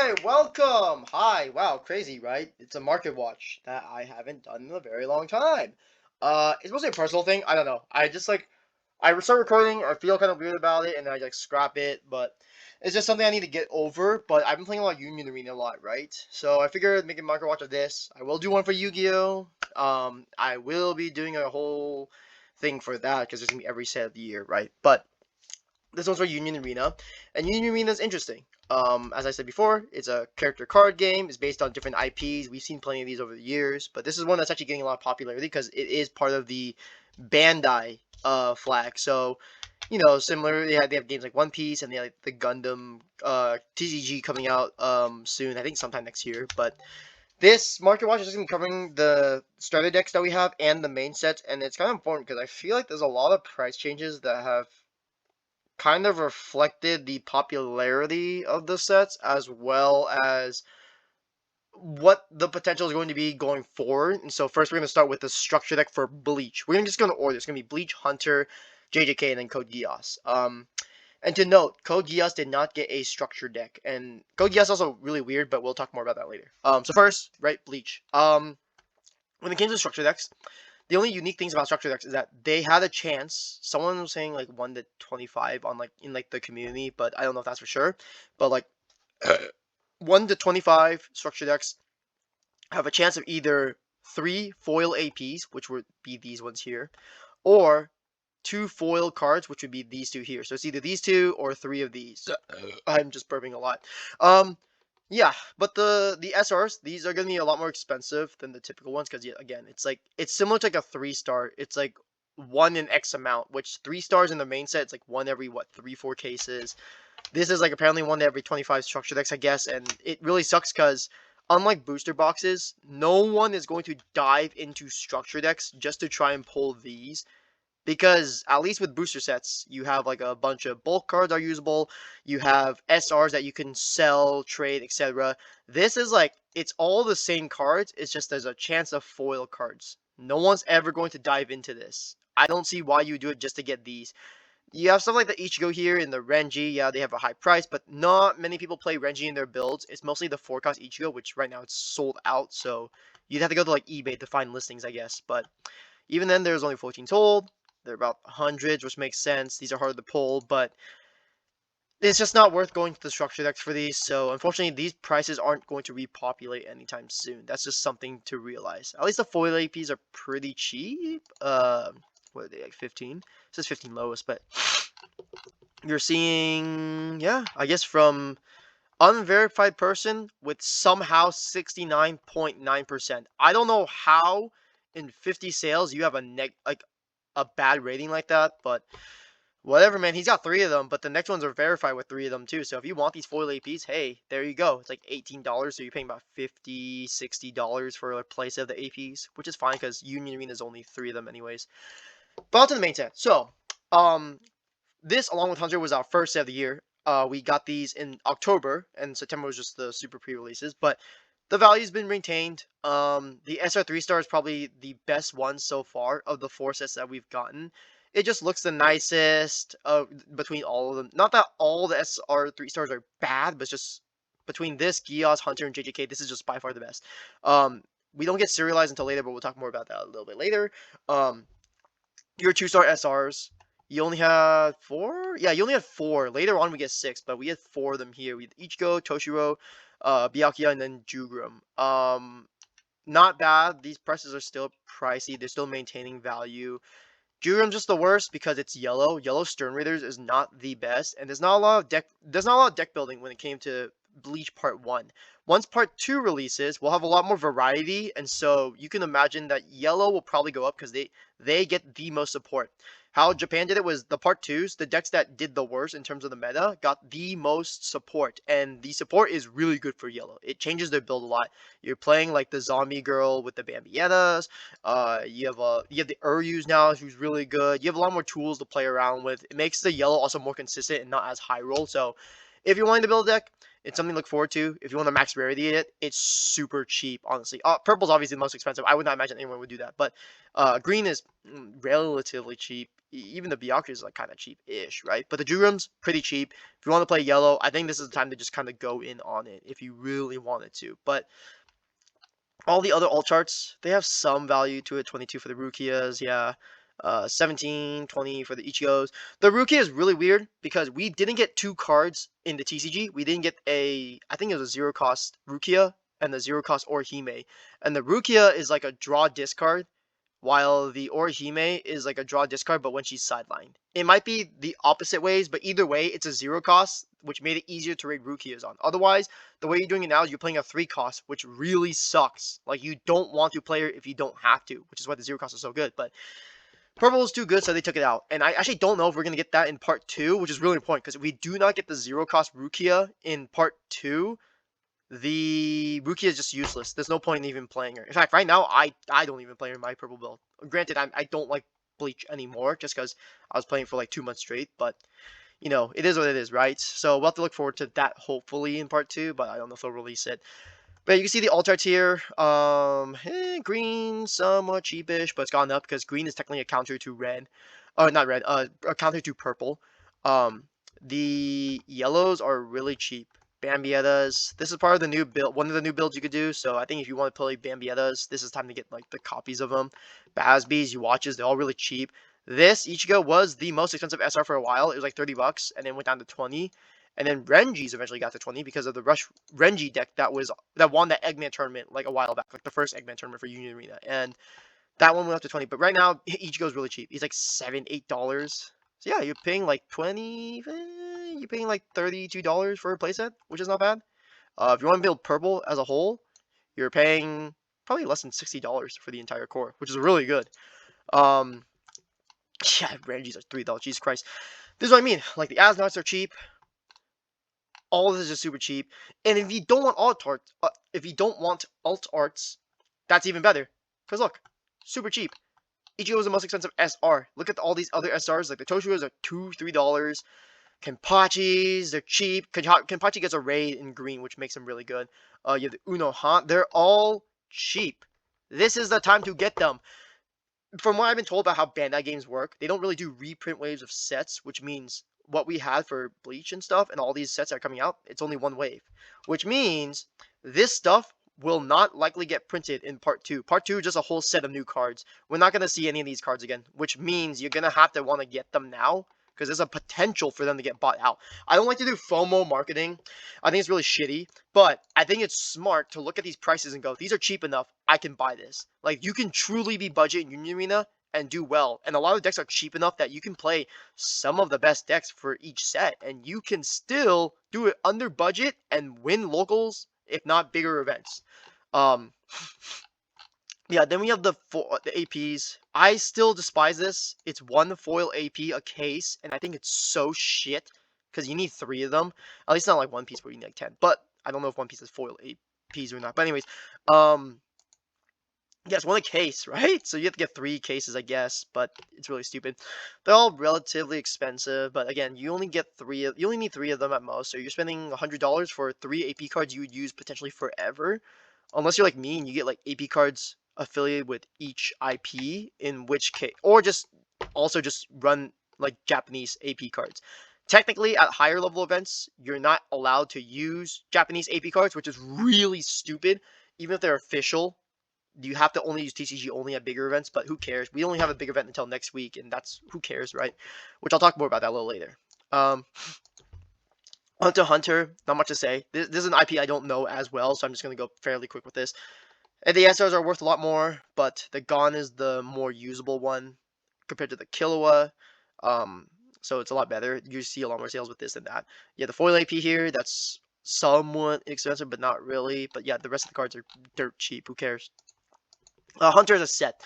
Hi, welcome. Hi, wow, crazy, right? It's a market watch that I haven't done in a very long time. It's mostly a personal thing. I don't know. I start recording. I feel kind of weird about it, and I like scrap it. But it's just something I need to get over. But I've been playing a lot of Union Arena a lot, right? So I figured making a market watch of this. I will do one for Yu-Gi-Oh. I will be doing a whole thing for that because it's gonna be every set of the year, right? But this one's for Union Arena, and Union Arena is interesting. As I said before, it's a character card game. It's based on different IPs. We've seen plenty of these over the years, but this is one that's actually getting a lot of popularity because it is part of the Bandai flag. So, similar. They have games like One Piece and they have like, the Gundam TCG coming out soon. I think sometime next year. But this market watch is just gonna be covering the starter decks that we have and the main sets, and it's kind of important because I feel like there's a lot of price changes that have kind of reflected the popularity of the sets as well as what the potential is going to be going forward. And so first we're going to start with the structure deck for Bleach. We're just going to order. It's going to be Bleach, Hunter, JJK, and then Code Geass. And to note, Code Geass did not get a structure deck. And Code Geass is also really weird, but we'll talk more about that later. So first, right, Bleach. When it came to structure decks, the only unique things about structure decks is that they had a chance. Someone was saying like 1 to 25 on like in like the community, but I don't know if that's for sure. But like 1 to 25 structure decks have a chance of either 3 foil APs, which would be these ones here, or 2 foil cards, which would be these two here. So it's either these two or 3 of these. I'm just burping a lot. Yeah, but the SRs, these are gonna be a lot more expensive than the typical ones because again, it's similar to like a 3-star. It's like 1 in X amount, which 3 stars in the main set, it's like 1 every 3-4 cases. This is like apparently 1 every 25 structure decks, I guess, and it really sucks because unlike booster boxes, no one is going to dive into structure decks just to try and pull these. Because at least with booster sets, you have like a bunch of bulk cards are usable. You have SRs that you can sell, trade, etc. This is like it's all the same cards. It's just there's a chance of foil cards. No one's ever going to dive into this. I don't see why you do it just to get these. You have stuff like the Ichigo here and the Renji. Yeah, they have a high price, but not many people play Renji in their builds. It's mostly the 4-cost Ichigo, which right now it's sold out. So you'd have to go to like eBay to find listings, I guess. But even then, there's only 14 sold. They're about hundreds, which makes sense. These are hard to pull, but it's just not worth going to the structure decks for these. So unfortunately, these prices aren't going to repopulate anytime soon. That's just something to realize. At least the foil APs are pretty cheap. What are they, like 15? It says 15 lowest, but you're seeing, yeah, I guess from unverified person with somehow 69.9%. I don't know how in 50 sales you have a bad rating like that, but whatever, man. He's got 3 of them, but the next ones are verified with 3 of them too. So if you want these foil APs, hey, there you go. It's like $18, so you're paying about $50, $60 for a playset of the APs, which is fine because Union Arena is only 3 of them anyways. But on to the main set. So, this along with Hunter was our first set of the year. We got these in October, and September was just the super pre-releases, but the value's been maintained. The SR 3-star is probably the best one so far of the 4 sets that we've gotten. It just looks the nicest between all of them. Not that all the SR 3-stars are bad, but just between this, Geass, Hunter, and JJK, this is just by far the best. We don't get serialized until later, but we'll talk more about that a little bit later. Your 2-star SRs, you only had 4? Yeah, you only had 4. Later on, we get 6, but we had 4 of them here. We had Ichigo, Toshiro, Byakuya, and then Jugrum. Not bad. These prices are still pricey. They're still maintaining value. Jugram's just the worst because it's yellow. Yellow Stern Raiders is not the best, and there's not a lot of deck building when it came to Bleach Part 1. Once Part 2 releases, we'll have a lot more variety, and so you can imagine that yellow will probably go up because they get the most support. How Japan did it was the Part 2s, the decks that did the worst in terms of the meta, got the most support, and the support is really good for yellow. It changes their build a lot. You're playing like the zombie girl with the Bambietas, you have the Uryus now, who's really good. You have a lot more tools to play around with. It makes the yellow also more consistent and not as high roll, so if you're wanting to build a deck, it's something to look forward to. If you want to max rarity it, it's super cheap, honestly. Purple's obviously the most expensive. I would not imagine anyone would do that. But green is relatively cheap. even the Byakuya is like kind of cheap-ish, right? But the Jurum's pretty cheap. If you want to play yellow, I think this is the time to just kind of go in on it if you really wanted to. But all the other alt charts, they have some value to it. 22 for the Rukias, yeah. 17, 20 for the Ichigos. The Rukia is really weird because we didn't get 2 cards in the TCG. We didn't get I think it was a 0 cost Rukia and the 0 cost Orihime. And the Rukia is like a draw discard, while the Orihime is like a draw discard, but when she's sidelined. It might be the opposite ways, but either way, it's a 0 cost, which made it easier to raid Rukias on. Otherwise, the way you're doing it now is you're playing a 3 cost, which really sucks. Like, you don't want to play her if you don't have to, which is why the 0 cost is so good. But Purple is too good, so they took it out. And I actually don't know if we're going to get that in part 2, which is really important, because if we do not get the 0 cost Rukia in part 2, the Rukia is just useless. There's no point in even playing her. In fact, right now, I don't even play her in my purple build. Granted, I don't like Bleach anymore, just because I was playing for like 2 months straight, but, you know, it is what it is, right? So we'll have to look forward to that, hopefully, in part 2, but I don't know if they'll release it. But you can see the alt charts here. Green, somewhat cheapish, but it's gone up because green is technically a counter to red. Not red, a counter to purple. The yellows are really cheap. Bambietas. This is part of the new build, one of the new builds you could do. So I think if you want to play Bambietas, this is time to get like the copies of them. Basbies, you watches, they're all really cheap. This Ichigo was the most expensive SR for a while. It was like 30 bucks, and then went down to 20. And then Renji's eventually got to 20 because of the Rush Renji deck that won that Eggman tournament like a while back, like the first Eggman tournament for Union Arena. And that one went up to 20. But right now, Ichigo's really cheap. He's like $7, $8. So yeah, you're paying like 20. You're paying like $32 for a playset, which is not bad. If you want to build purple as a whole, you're paying probably less than $60 for the entire core, which is really good. Yeah, Renji's are $3. Jesus Christ. This is what I mean. Like the Asnauts are cheap. All of this is super cheap. And if you don't want alt arts, that's even better. Because look, super cheap. Ichigo is the most expensive SR. Look at all these other SRs. Like the Toshuras are $2, $3. Kenpachis, they're cheap. Kenpachi gets a raid in green, which makes them really good. You have the Uno Han. They're all cheap. This is the time to get them. From what I've been told about how Bandai games work, they don't really do reprint waves of sets, which means what we had for Bleach and stuff and all these sets that are coming out, it's only one wave. Which means this stuff will not likely get printed in part 2. Part 2 is just a whole set of new cards. We're not going to see any of these cards again, which means you're going to have to want to get them now because there's a potential for them to get bought out. I don't like to do FOMO marketing. I think it's really shitty, but I think it's smart to look at these prices and go, these are cheap enough, I can buy this. Like, you can truly be budget in Union Arena and do well. And a lot of decks are cheap enough that you can play some of the best decks for each set, and you can still do it under budget and win locals, if not bigger events. Yeah, then we have the APs. I still despise this. It's one foil AP a case, and I think it's so shit because you need 3 of them. At least not like One Piece where you need like 10. But I don't know if One Piece has foil APs or not. But anyways, yeah, it's one a case, right? So you have to get 3 cases, I guess, but it's really stupid. They're all relatively expensive, but again, you only get 3. You only need 3 of them at most. So you're spending $100 for 3 AP cards you would use potentially forever, unless you're like me and you get like AP cards affiliated with each IP. In which case, or just run like Japanese AP cards. Technically, at higher level events, you're not allowed to use Japanese AP cards, which is really stupid. Even if they're official, you have to only use TCG only at bigger events, but who cares? We only have a big event until next week, and that's, who cares, right? Which I'll talk more about that a little later. Hunter x Hunter, not much to say. This is an IP I don't know as well, so I'm just going to go fairly quick with this. And the SRs are worth a lot more, but the Gon is the more usable one compared to the Killua. So it's a lot better. You see a lot more sales with this than that. Yeah, the foil AP here, that's somewhat expensive, but not really. But yeah, the rest of the cards are dirt cheap. Who cares? Hunter is a set.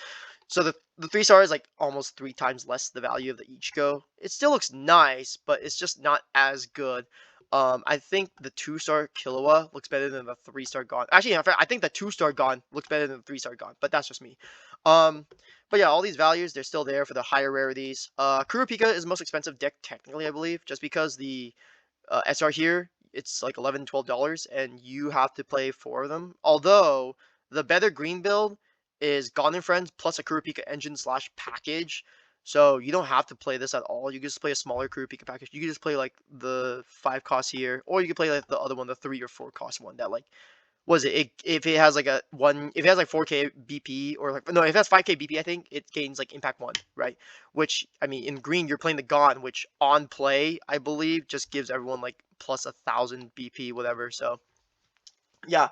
So the 3-star is like almost 3 times less the value of the Ichigo. It still looks nice, but it's just not as good. I think the 2-star Killua looks better than the 3-star Gon. Actually, in fact, I think the 2-star Gon looks better than the 3-star Gon, but that's just me. But yeah, all these values, they're still there for the higher rarities. Kurapika is the most expensive deck technically, I believe, just because the SR here, it's like $11, $12, and you have to play 4 of them. Although, the better green build is Gon and Friends plus a Kurapika engine / package. So you don't have to play this at all. You can just play a smaller crew pick package. You can just play like the 5 cost here, or you can play like the other one, the 3 or 4 cost one that like was it, if it has like a one, if it has like 4k BP, or like, no, if it has 5k BP, I think it gains like impact 1, right? Which, I mean, in green you're playing the Gwain, which on play I believe just gives everyone like plus 1,000 BP, whatever. So yeah,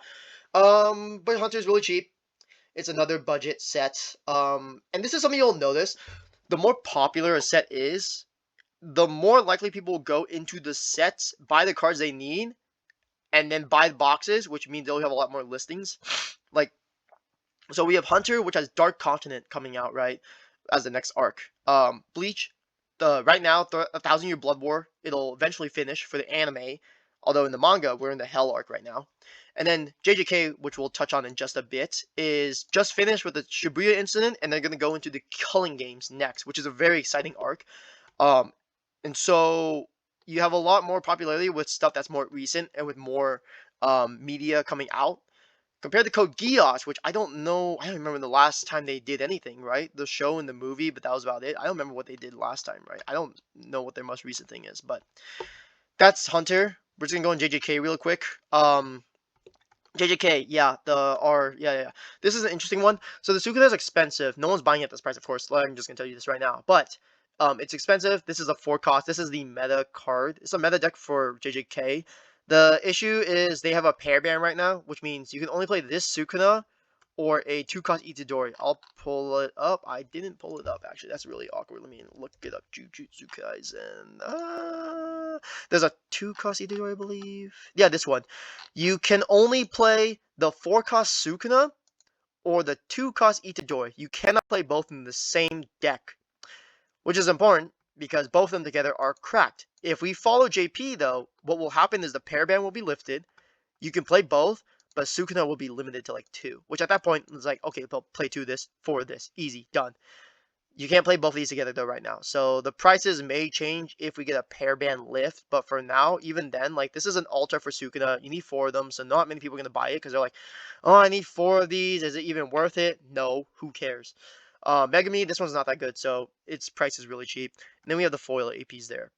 but Hunter's really cheap. It's another budget set. And this is something you'll notice: the more popular a set is, the more likely people will go into the sets, buy the cards they need, and then buy the boxes, which means they'll have a lot more listings. Like, so we have Hunter, which has Dark Continent coming out, right, as the next arc. Bleach, the right now, 1,000 Year Blood War, it'll eventually finish for the anime. Although in the manga, we're in the Hell arc right now. And then JJK, which we'll touch on in just a bit, is just finished with the Shibuya incident, and they're gonna go into the Culling Games next, which is a very exciting arc. Um, and so you have a lot more popularity with stuff that's more recent and with more media coming out compared to Code Geass, which I don't know. I don't remember the last time they did anything, right? The show and the movie, but that was about it. I don't remember what they did last time, right? I don't know what their most recent thing is, but that's Hunter. We're just gonna go in JJK real quick. JJK, yeah, yeah. This is an interesting one. So the Sukuna is expensive. No one's buying it at this price, of course. I'm just gonna tell you this right now. But it's expensive. This is a 4 cost. This is the meta card. It's a meta deck for JJK. The issue is they have a pair ban right now, which means you can only play this Sukuna or a 2 cost Itadori. I'll pull it up. I didn't pull it up, actually. That's really awkward. Let me look it up. Jujutsu Kaisen. There's a 2 cost Itadori, I believe. Yeah, this one. You can only play the 4 cost Sukuna or the 2 cost Itadori. You cannot play both in the same deck, which is important because both of them together are cracked. If we follow JP, though, what will happen is the pair ban will be lifted. You can play both, but Sukuna will be limited to like 2, which at that point is like, okay, they'll play 2 this, 4 this, easy, done. You can't play both of these together though right now. So the prices may change if we get a pair ban lift, but for now, even then, like, this is an ultra for Sukuna. You need 4 of them, so not many people are going to buy it because they're like, oh, I need 4 of these. Is it even worth it? No, who cares? Megami, this one's not that good, so its price is really cheap. And then we have the foil APs there.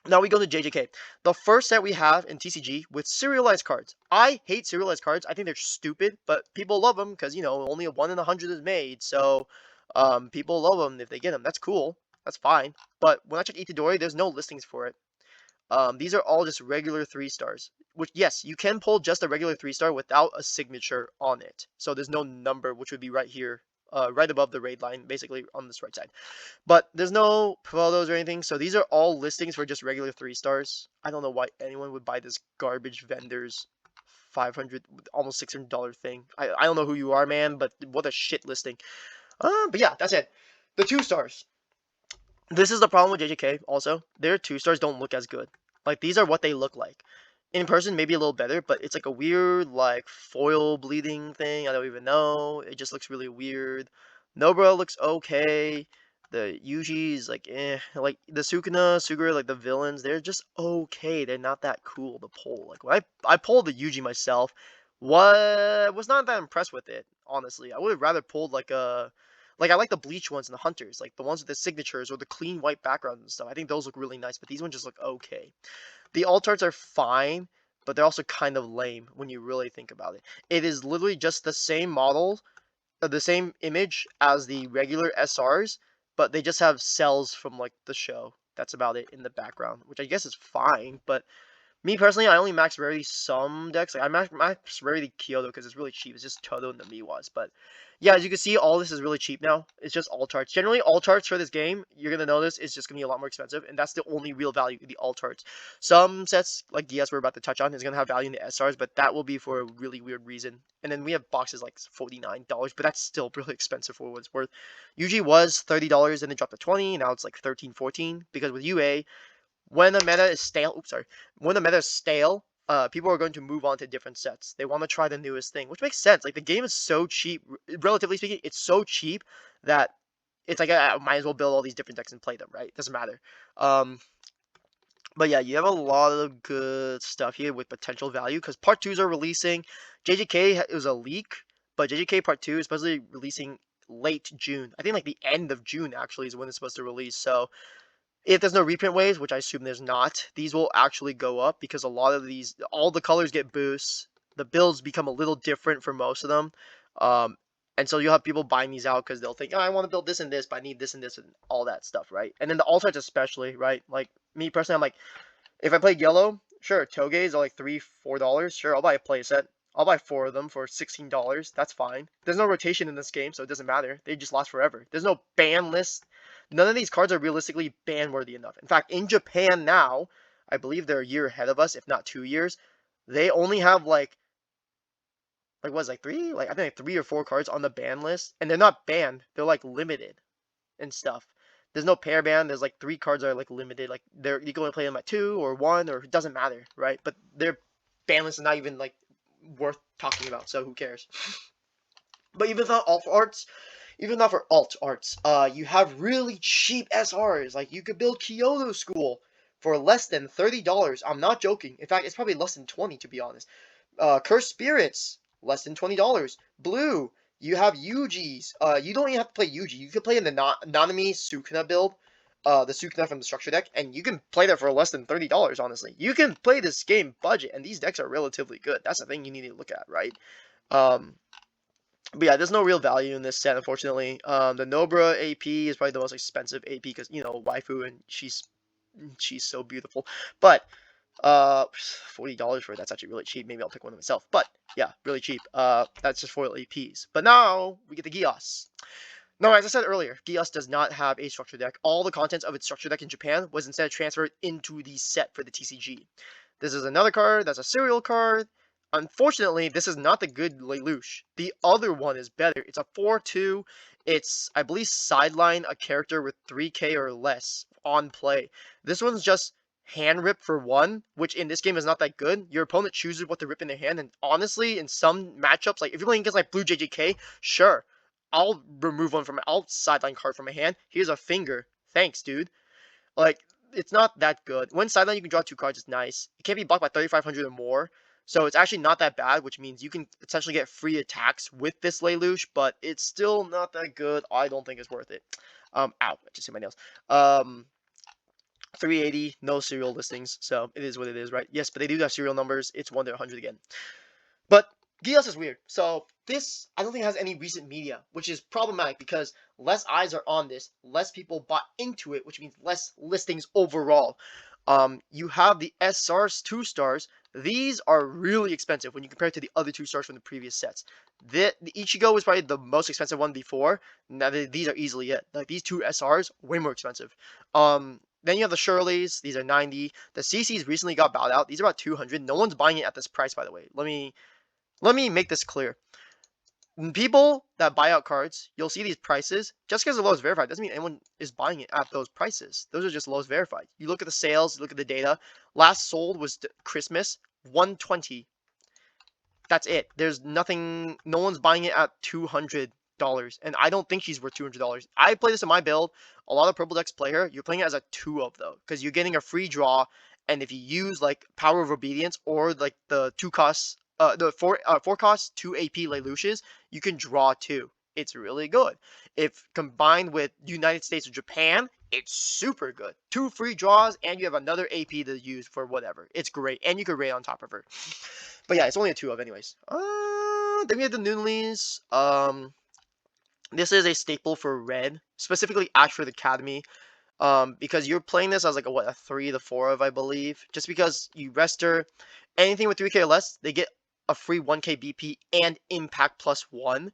Now we go to JJK. The first set we have in TCG with serialized cards. I hate serialized cards. I think they're stupid, but people love them because, you know, only a 1 in 100 is made. So people love them if they get them. That's cool. That's fine. But when I check Itadori, there's no listings for it. These are all just regular 3 stars. Which, yes, you can pull just a regular 3 star without a signature on it. So there's no number, which would be right here, right above the raid line, basically on this right side. But there's no photos or anything, so these are all listings for just regular 3 stars. I don't know why anyone would buy this garbage vendor's 500, almost $600 thing. I don't know who you are, man, but what a shit listing. But yeah, that's it. The 2 stars. This is the problem with JJK also. Their 2 stars don't look as good. Like, these are what they look like. In person, maybe a little better, but it's like a weird, like, foil bleeding thing. I don't even know. It just looks really weird. Nobara looks okay. The Yuji is like, eh. Like, the Sukuna, Sugura, like, the villains, they're just okay. They're not that cool to pull. Like, when I pulled the Yuji myself, was not that impressed with it, honestly. I would have rather pulled, like, a... Like, I like the bleach ones and the hunters. Like, the ones with the signatures or the clean white backgrounds and stuff. I think those look really nice, but these ones just look okay. The alt arts are fine, but they're also kind of lame when you really think about it. It is literally just the same model, the same image as the regular SRs, but they just have cells from, like, the show. That's about it in the background, which I guess is fine, but me personally, I only max rarity some decks. Like, I max rarity Kyoto because it's really cheap. It's just Todo and the Miwas. But yeah, as you can see, all this is really cheap now. It's just alt charts. Generally, alt charts for this game, you're gonna notice, is just gonna be a lot more expensive, and that's the only real value in the alt charts. Some sets like DS we're about to touch on is gonna have value in the SRs, but that will be for a really weird reason. And then we have boxes like $49, but that's still really expensive for what it's worth. Usually was $30 and it dropped to 20. Now it's like 13, 14 because with UA, when the meta is stale, when the meta is stale, people are going to move on to different sets. They want to try the newest thing, which makes sense. Like, the game is so cheap, relatively speaking, it's so cheap that it's like, I might as well build all these different decks and play them, right? It doesn't matter. But yeah, you have a lot of good stuff here with potential value because part 2s are releasing. JJK, it was a leak, but JJK part 2 is supposedly releasing late June. I think like the end of June actually is when it's supposed to release. So if there's no reprint waves, which I assume there's not, these will actually go up because a lot of these, all the colors get boosts. The builds become a little different for most of them. Um, and so you'll have people buying these out because they'll think, oh, I want to build this and this, but I need this and this and all that stuff, right? And then the alt-arts especially, right? Like me personally, I'm like, if I played yellow, sure, Toge's are like $3-4. Sure, I'll buy a playset. I'll buy 4 of them for $16. That's fine. There's no rotation in this game, so it doesn't matter. They just last forever. There's no ban list. None of these cards are realistically ban worthy enough. In fact, in Japan now, I believe they're a year ahead of us, if not 2 years. They only have what is it, like 3? Like I think like 3 or 4 cards on the ban list, and they're not banned. They're like limited and stuff. There's no pair ban. There's like 3 cards that are like limited. Like you can only play them at 2 or 1, or it doesn't matter, right? But their ban list is not even like worth talking about, so who cares? But even without alt arts, even not for alt arts, you have really cheap SRs. Like you could build Kyoto School for less than $30. I'm not joking. In fact, it's probably less than 20 to be honest. Cursed Spirits, less than $20. Blue, you have Yuji's. You don't even have to play Yuji. You can play in the Nanami Sukuna build, the Sukuna from the structure deck, and you can play that for less than $30, honestly. You can play this game budget, and these decks are relatively good. That's the thing you need to look at, right? But yeah, there's no real value in this set, unfortunately. The Nobra AP is probably the most expensive AP because, you know, waifu, and she's so beautiful. But $40 for it, that's actually really cheap. Maybe I'll pick one of myself. But yeah, really cheap. That's just foil APs. But now we get the Geass. Now, as I said earlier, Geass does not have a structure deck. All the contents of its structure deck in Japan was instead transferred into the set for the TCG. This is another card. That's a serial card. Unfortunately, this is not the good Lelouch. The other one is better. It's a 4/2. It's, I believe, sideline a character with 3k or less on play. This one's just hand rip for 1, which in this game is not that good. Your opponent chooses what to rip in their hand, and honestly, in some matchups, like if you're playing against like Blue JJK, sure, I'll remove one from, I'll sideline card from my hand. Here's a finger. Thanks, dude. Like, it's not that good. When sideline, you can draw 2 cards. It's nice. It can't be blocked by 3,500 or more. So it's actually not that bad, which means you can potentially get free attacks with this Lelouch, but it's still not that good. I don't think it's worth it. Ow, I just hit my nails. 380, no serial listings, so it is what it is, right? Yes, but they do have serial numbers. It's 1 to 100 again. But Geass is weird. So this, I don't think it has any recent media, which is problematic because less eyes are on this, less people bought into it, which means less listings overall. You have the SRs 2 stars. These are really expensive when you compare it to the other 2 stars from the previous sets. The Ichigo was probably the most expensive one before. Now these are easily it. Like these 2 SRs, way more expensive. Then you have the Shirleys. These are 90. The CCs recently got bought out. These are about 200. No one's buying it at this price, by the way. Let me make this clear. People that buy out cards, you'll see these prices. Just because the lowest verified doesn't mean anyone is buying it at those prices. Those are just lowest verified. You look at the sales, you look at the data. Last sold was Christmas, 120. That's it. There's nothing. No one's buying it at $200, and I don't think she's worth $200. I play this in my build. A lot of purple decks play her. You're playing it as a 2-of though, because you're getting a free draw, and if you use like Power of Obedience or like the 2 costs. The 4 cost 2 AP Lelouches, you can draw 2. It's really good. If combined with United States or Japan, it's super good. 2 free draws, and you have another AP to use for whatever. It's great, and you can raid on top of her. But yeah, it's only a 2-of anyways. Then we have the Noonleys. This is a staple for red, specifically Ashford Academy. Because you're playing this as like a 3 to 4-of, I believe. Just because you rest her, anything with 3k or less, they get a free 1k BP and impact +1.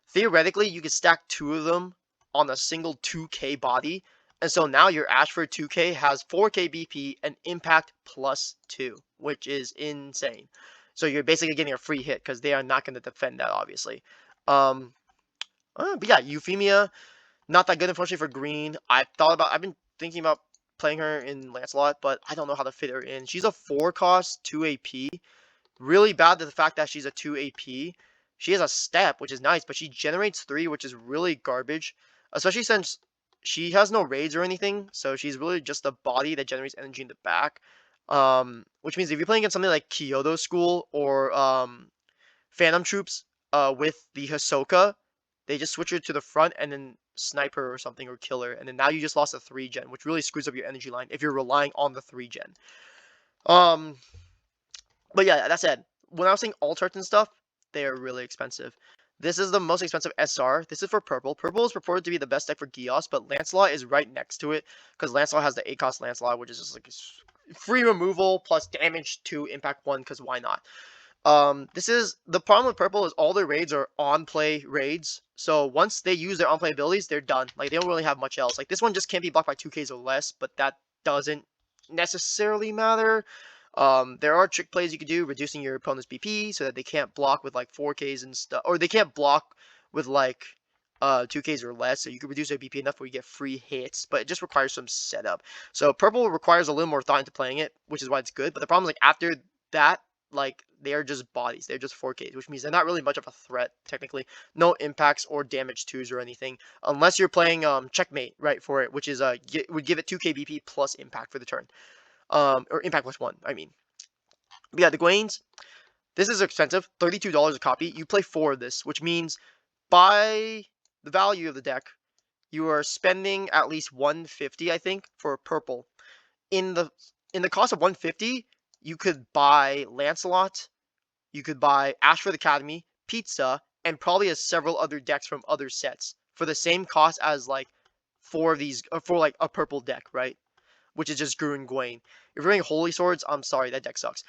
Theoretically, you could stack 2 of them on a single 2k body. And so now your Ashford 2k has 4k BP and impact +2, which is insane. So you're basically getting a free hit because they are not going to defend that, obviously. But yeah, Euphemia, not that good, unfortunately, for green. I've been thinking about playing her in Lancelot, but I don't know how to fit her in. She's a 4 cost, 2 AP. Really bad to the fact that she's a 2 AP. She has a step, which is nice, but she generates 3, which is really garbage. Especially since she has no raids or anything, so she's really just a body that generates energy in the back. Which means if you're playing against something like Kyoto School or Phantom Troops with the Hisoka, They just switch her to the front and then snipe her or something or kill her, and then now you just lost a 3-gen, which really screws up your energy line if you're relying on the 3-gen. But yeah, that said, when I was saying alt arts and stuff, they are really expensive. This is the most expensive SR. This is for purple. Purple is purported to be the best deck for Geass, but Lancelot is right next to it because Lancelot has the 8-cost Lancelot, which is just like free removal plus damage to impact 1 because why not? This is the problem with purple is all their raids are on play raids. So once they use their on play abilities, they're done. Like they don't really have much else. Like this one just can't be blocked by 2Ks or less, but that doesn't necessarily matter. There are trick plays you could do, reducing your opponent's BP so that they can't block with like 4Ks and stuff, or they can't block with like 2Ks or less. So you can reduce their BP enough where you get free hits, but it just requires some setup. So purple requires a little more thought into playing it, which is why it's good. But the problem is like after that, like they are just bodies, they're just 4Ks, which means they're not really much of a threat technically. No impacts or damage 2s or anything, unless you're playing checkmate right for it, which is would give it 2K BP plus impact for the turn. Or impact plus 1, I mean. But yeah, the Gwains, this is expensive, $32 a copy. You play 4 of this, which means by the value of the deck, you are spending at least 150, I think, for purple. In the cost of 150, you could buy Lancelot, you could buy Ashford Academy, Pizza, and probably several other decks from other sets for the same cost as like 4 of these, for like a purple deck, right? Which is just Guren Gwain. If you're running Holy Swords, I'm sorry, that deck sucks.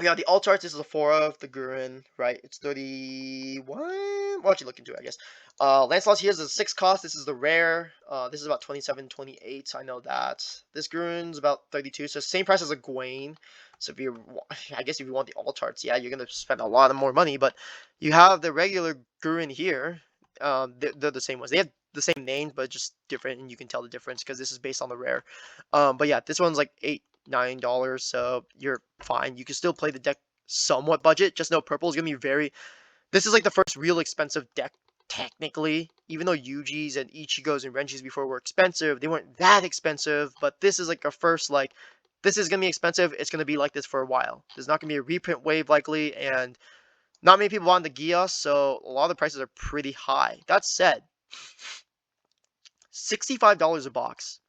Yeah, the alt arts, this is a 4 of the Guren, right? It's 31. Why don't you look into it, I guess. Lancelot's here is a 6 cost. This is the rare. This is about 27, 28. I know that. This Guren's about 32, so same price as a Gwain. So if you, I guess if you want the alt arts, yeah, you're gonna spend a lot of more money. But you have the regular Guren here. They're the same ones. They have the same names, but just different, and you can tell the difference because this is based on the rare. But yeah, this one's like $8-9, so you're fine. You can still play the deck somewhat budget. Just know purple is gonna be very. This is like the first real expensive deck technically. Even though Yugiohs and Ichigos and Renjis before were expensive, they weren't that expensive. But this is like a first like. This is gonna be expensive. It's gonna be like this for a while. There's not gonna be a reprint wave likely, and not many people want the Geass, so a lot of the prices are pretty high. That said, $65 a box.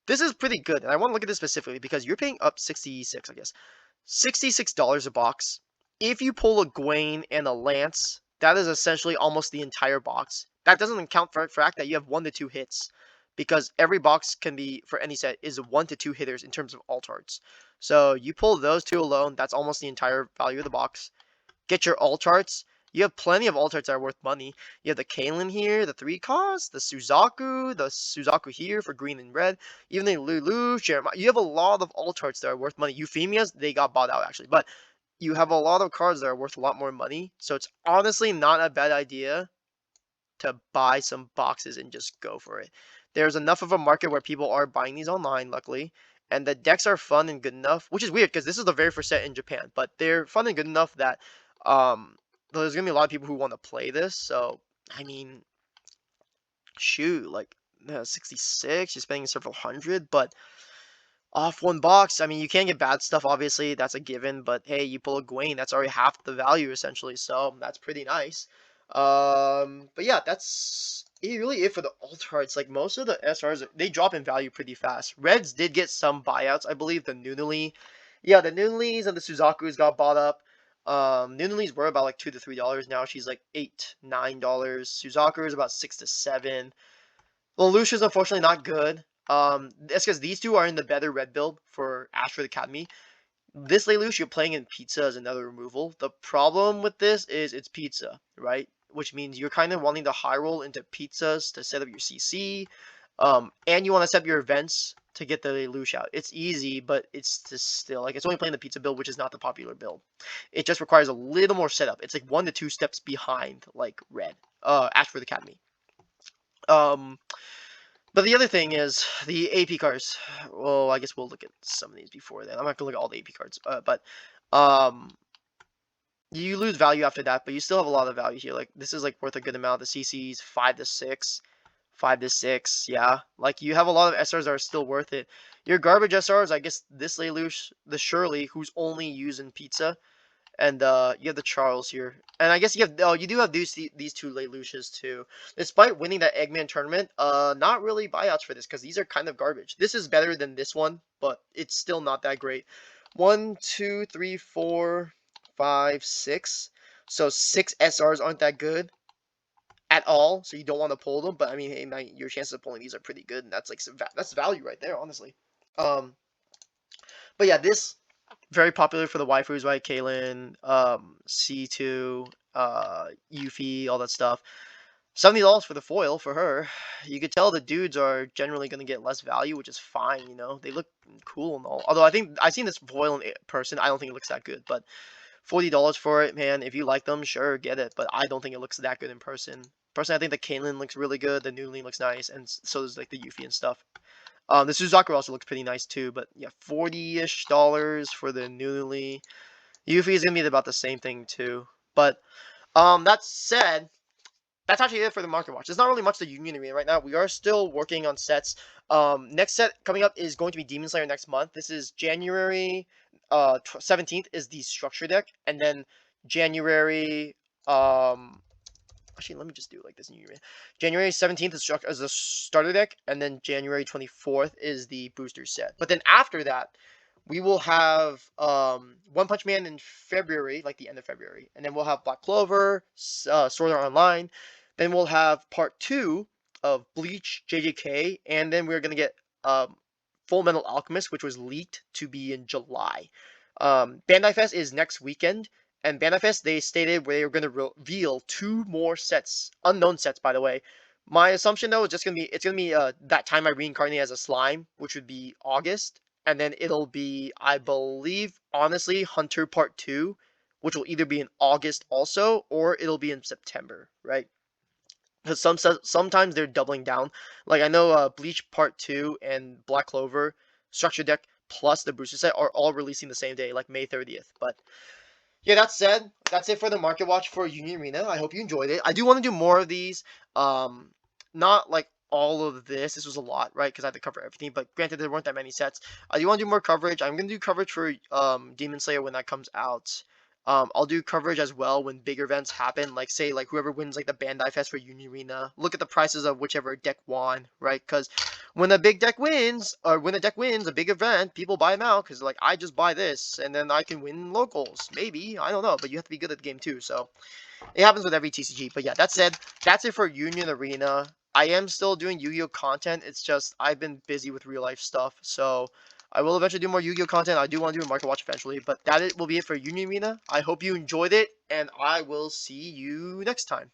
This is pretty good, and I want to look at this specifically because you're paying up 66, I guess. $66 a box. If you pull a Gwain and a Lance, that is essentially almost the entire box. That doesn't account for the fact that you have 1 to 2 hits, because every box can be, for any set, is 1 to 2 hitters in terms of alt arts. So you pull those 2 alone, that's almost the entire value of the box. Get your alt arts. You have plenty of alt arts that are worth money. You have the Kalen here, the 3 cost, the Suzaku here for green and red, even the Lulu, Jeremiah. You have a lot of alt arts that are worth money. Euphemias, they got bought out actually, but you have a lot of cards that are worth a lot more money. So it's honestly not a bad idea to buy some boxes and just go for it. There's enough of a market where people are buying these online, luckily, and the decks are fun and good enough, which is weird because this is the very first set in Japan, but they're fun and good enough that there's gonna be a lot of people who want to play this. So I mean, shoot, like 66, you're spending several hundred, but off 1 box, I mean, you can't get bad stuff, obviously, that's a given, but hey, you pull a Gwain, that's already half the value, essentially, so that's pretty nice. But yeah, that's really it for the alt arts. Like, most of the SRs, they drop in value pretty fast. Reds did get some buyouts, I believe, the Nunali. Yeah, the Nunalis and the Suzakus got bought up. Nunalis were about like $2 to $3, now she's like $8-9. Suzaku is about 6 to 7. Lelouch's unfortunately not good. That's because these 2 are in the better red build for Ashford Academy. This Lelouch you're playing in Pizza as another removal. The problem with this is it's Pizza, right? Which means you're kind of wanting to high roll into Pizzas to set up your CC. And you want to set up your events to get the Lelouch out. It's easy, but it's just still, like, it's only playing the Pizza build, which is not the popular build. It just requires a little more setup. It's like 1 to 2 steps behind, like, red. Ashford Academy. But the other thing is the AP cards. Well, I guess we'll look at some of these before then. I'm not gonna look at all the AP cards, but you lose value after that, but you still have a lot of value here. Like, this is like worth a good amount. The CCs 5 to 6, 5 to 6. Yeah, like you have a lot of SRs that are still worth it. Your garbage SRs, I guess this Lelouch, the Shirley, who's only using Pizza, And you have the Charles here, and I guess you have you do have these two Lelouches too. Despite winning that Eggman tournament, not really buyouts for this because these are kind of garbage. This is better than this one, but it's still not that great. 1, 2, 3, 4, 5, 6. So 6 SRs aren't that good at all. So you don't want to pull them. But I mean, hey, man, your chances of pulling these are pretty good, and that's like that's value right there, honestly. Um, but yeah, this very popular for the waifus, right? Kaylin, C2, Yuffie, all that stuff. $70 for the foil for her. You could tell the dudes are generally going to get less value, which is fine, you know. They look cool and all. Although I think I've seen this foil in person. I don't think it looks that good, but $40 for it, man. If you like them, sure, get it. But I don't think it looks that good in person. Personally, I think the Kaylin looks really good. The Noodling looks nice, and so does like the Yuffie and stuff. The Suzaku also looks pretty nice too, but yeah, $40-ish for the Noodly. Yuffie is gonna be about the same thing too. But that said, that's actually it for the market watch. There's not really much to Union Arena right now. We are still working on sets. Next set coming up is going to be Demon Slayer next month. This is January 17th is the structure deck, and then January actually, let me just do it like this. January 17th is the starter deck, and then January 24th is the booster set. But then after that, we will have One Punch Man in February, like the end of February, and then we'll have Black Clover, Sword Art Online. Then we'll have part 2 of Bleach, JJK, and then we're gonna get Full Metal Alchemist, which was leaked to be in July. Bandai Fest is next weekend, and Bandai Fest, they stated they were going to reveal 2 more sets, unknown sets, by the way. My assumption though is just gonna be that time I reincarnate as a slime, which would be August, and then it'll be, I believe, honestly, Hunter Part 2, which will either be in August also, or it'll be in September, right? Because sometimes they're doubling down. Like I know Bleach Part 2 and Black Clover Structure Deck plus the booster set are all releasing the same day, like May 30th. But yeah, that said, that's it for the market watch for Union Arena. I hope you enjoyed it. I do want to do more of these. Not like all of this. This was a lot, right? Because I had to cover everything. But granted, there weren't that many sets. I do want to do more coverage. I'm gonna do coverage for Demon Slayer when that comes out. I'll do coverage as well when big events happen. Like say like whoever wins like the Bandai Fest for Union Arena. Look at the prices of whichever deck won, right? Because when a big deck wins, or when a deck wins a big event, people buy them out because like I just buy this and then I can win locals. Maybe, I don't know, but you have to be good at the game too. So it happens with every TCG. But yeah, that said, that's it for Union Arena. I am still doing Yu-Gi-Oh content. It's just I've been busy with real life stuff. So I will eventually do more Yu-Gi-Oh content. I do want to do a market watch eventually. But will be it for Union Arena. I hope you enjoyed it, and I will see you next time.